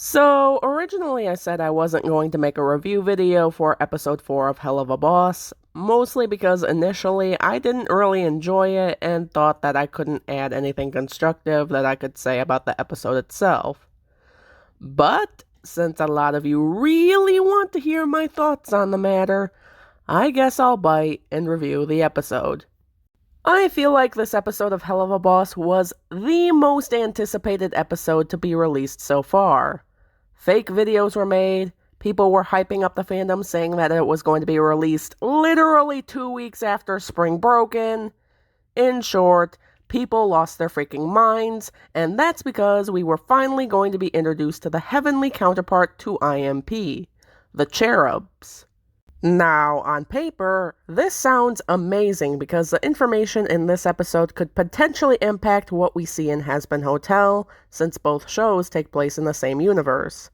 So, originally I said I wasn't going to make a review video for episode 4 of Helluva Boss, mostly because initially I didn't really enjoy it and thought that I couldn't add anything constructive that I could say about the episode itself. But, since a lot of you really want to hear my thoughts on the matter, I guess I'll bite and review the episode. I feel like this episode of Helluva Boss was the most anticipated episode to be released so far. Fake videos were made, people were hyping up the fandom saying that it was going to be released literally 2 weeks after Spring Broken. In short, people lost their freaking minds, and that's because we were finally going to be introduced to the heavenly counterpart to IMP, the cherubs. Now, on paper, this sounds amazing because the information in this episode could potentially impact what we see in Hazbin Hotel, since both shows take place in the same universe.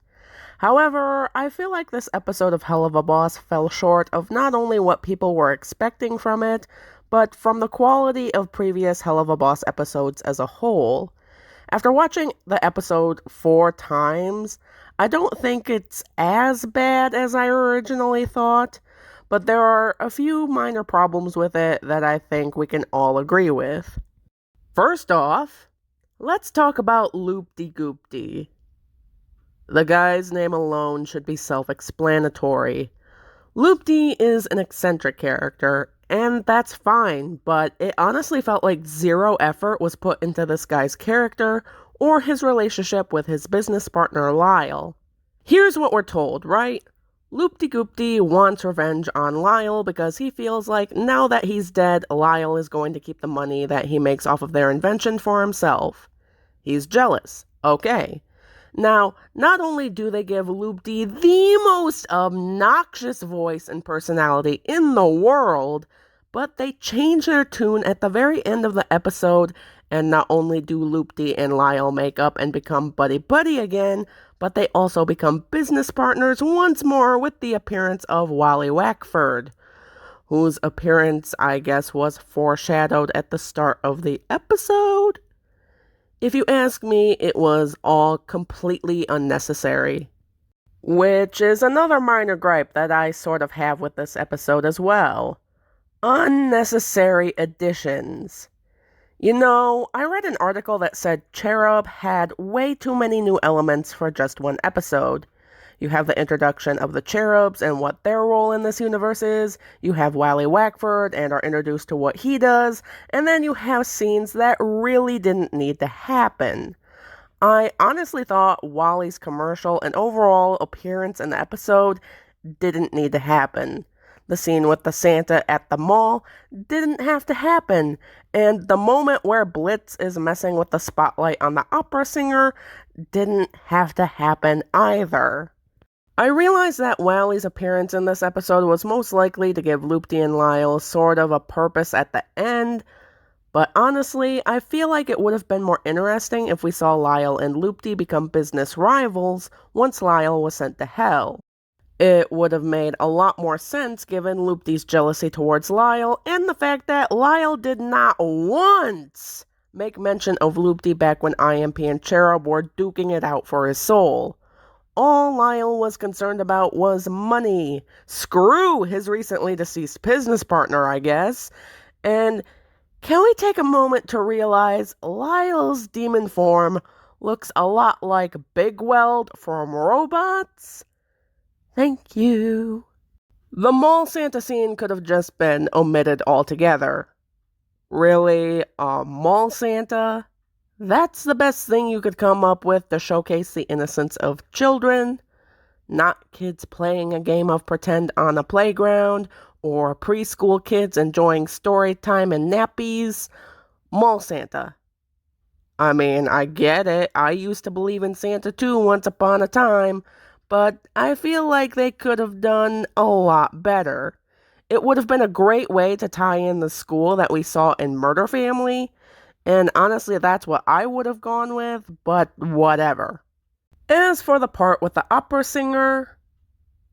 However, I feel like this episode of Helluva Boss fell short of not only what people were expecting from it, but from the quality of previous Helluva Boss episodes as a whole. After watching the episode 4 times, I don't think it's as bad as I originally thought, but there are a few minor problems with it that I think we can all agree with. First off, let's talk about Loop-de-Goop-de. The guy's name alone should be self-explanatory. Loop-de is an eccentric character, and that's fine, but it honestly felt like zero effort was put into this guy's character or his relationship with his business partner Lyle. Here's what we're told, right? Loop-de-Goop-de wants revenge on Lyle because he feels like now that he's dead, Lyle is going to keep the money that he makes off of their invention for himself. He's jealous. Okay. Now, not only do they give Loop-de the most obnoxious voice and personality in the world, but they change their tune at the very end of the episode, and not only do Loop-de and Lyle make up and become buddy-buddy again, but they also become business partners once more with the appearance of Wally Wackford, whose appearance, I guess, was foreshadowed at the start of the episode. If you ask me, it was all completely unnecessary. Which is another minor gripe that I sort of have with this episode as well. Unnecessary additions. You know, I read an article that said C.H.E.R.U.B had way too many new elements for just one episode. You have the introduction of the Cherubs and what their role in this universe is, you have Wally Wackford and are introduced to what he does, and then you have scenes that really didn't need to happen. I honestly thought Wally's commercial and overall appearance in the episode didn't need to happen. The scene with the Santa at the mall didn't have to happen, and the moment where Blitz is messing with the spotlight on the opera singer didn't have to happen either. I realized that Wally's appearance in this episode was most likely to give Loop-de and Lyle sort of a purpose at the end, but honestly, I feel like it would have been more interesting if we saw Lyle and Loop-de become business rivals once Lyle was sent to hell. It would have made a lot more sense given Loop-de's jealousy towards Lyle and the fact that Lyle did not once make mention of Loop-de back when IMP and C.H.E.R.U.B were duking it out for his soul. All Lyle was concerned about was money. Screw his recently deceased business partner, I guess. And can we take a moment to realize Lyle's demon form looks a lot like Big Weld from Robots? Thank you. The mall Santa scene could have just been omitted altogether. Really? A mall Santa? That's the best thing you could come up with to showcase the innocence of children, not kids playing a game of pretend on a playground, or preschool kids enjoying story time and nappies. Mall Santa. I mean, I get it. I used to believe in Santa too once upon a time, but I feel like they could have done a lot better. It would have been a great way to tie in the school that we saw in Murder Family, and honestly, that's what I would have gone with, but whatever. As for the part with the opera singer,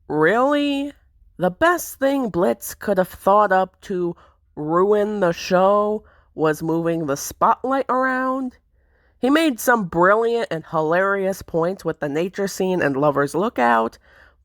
really? The best thing Blitz could have thought up to ruin the show was moving the spotlight around? He made some brilliant and hilarious points with the nature scene and Lover's Lookout,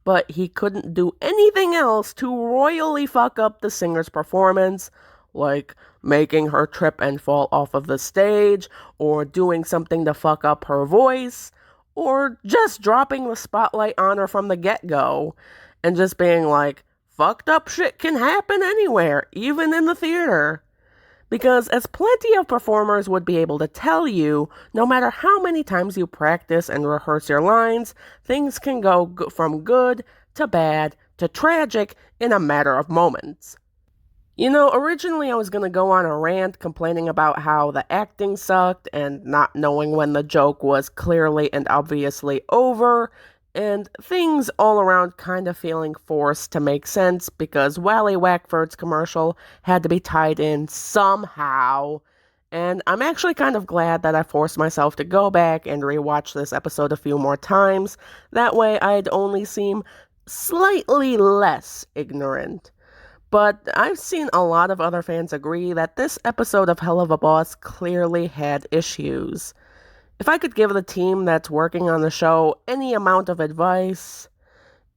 but he couldn't do anything else to royally fuck up the singer's performance, like making her trip and fall off of the stage, or doing something to fuck up her voice, or just dropping the spotlight on her from the get-go, and just being like, fucked up shit can happen anywhere, even in the theater. Because, as plenty of performers would be able to tell you, no matter how many times you practice and rehearse your lines, things can go from good to bad to tragic in a matter of moments. You know, originally I was going to go on a rant complaining about how the acting sucked and not knowing when the joke was clearly and obviously over, and things all around kind of feeling forced to make sense because Wally Wackford's commercial had to be tied in somehow. And I'm actually kind of glad that I forced myself to go back and rewatch this episode a few more times. That way I'd only seem slightly less ignorant. But I've seen a lot of other fans agree that this episode of Helluva Boss clearly had issues. If I could give the team that's working on the show any amount of advice,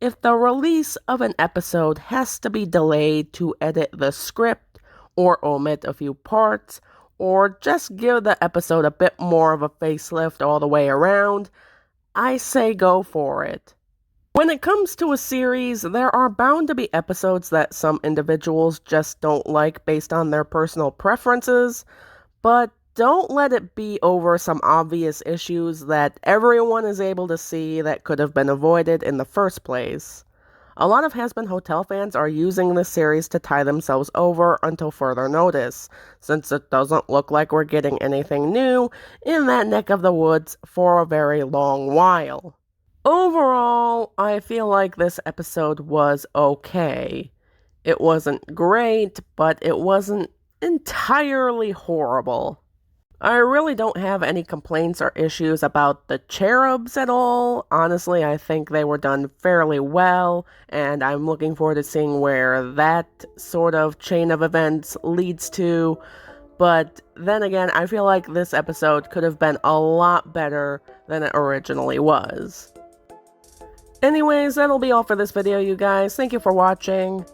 if the release of an episode has to be delayed to edit the script, or omit a few parts, or just give the episode a bit more of a facelift all the way around, I say go for it. When it comes to a series, there are bound to be episodes that some individuals just don't like based on their personal preferences, but don't let it be over some obvious issues that everyone is able to see that could have been avoided in the first place. A lot of Has Been Hotel fans are using this series to tie themselves over until further notice, since it doesn't look like we're getting anything new in that neck of the woods for a very long while. Overall, I feel like this episode was okay. It wasn't great, but it wasn't entirely horrible. I really don't have any complaints or issues about the cherubs at all. Honestly, I think they were done fairly well, and I'm looking forward to seeing where that sort of chain of events leads to. But then again, I feel like this episode could have been a lot better than it originally was. Anyways, that'll be all for this video, you guys. Thank you for watching.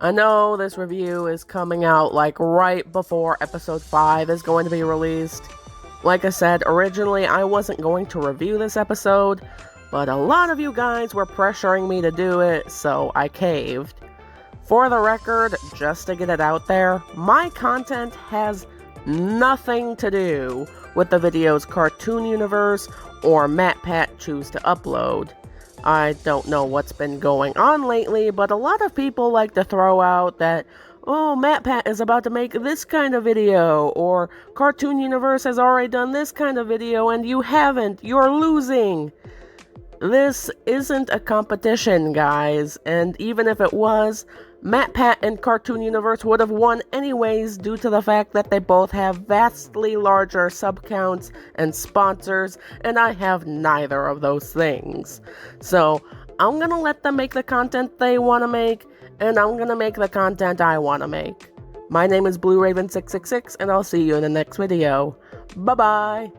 I know this review is coming out like right before episode 5 is going to be released. Like I said, originally I wasn't going to review this episode, but a lot of you guys were pressuring me to do it, so I caved. For the record, just to get it out there, my content has nothing to do with the video's cartoon universe or MatPat choose to upload. I don't know what's been going on lately, but a lot of people like to throw out that, oh, MatPat is about to make this kind of video, or Cartoon Universe has already done this kind of video and you haven't, you're losing. This isn't a competition, guys, and even if it was, MatPat and Cartoon Universe would have won anyways due to the fact that they both have vastly larger sub-counts and sponsors, and I have neither of those things. So, I'm gonna let them make the content they want to make, and I'm gonna make the content I want to make. My name is BlueRaven666, and I'll see you in the next video. Bye-bye!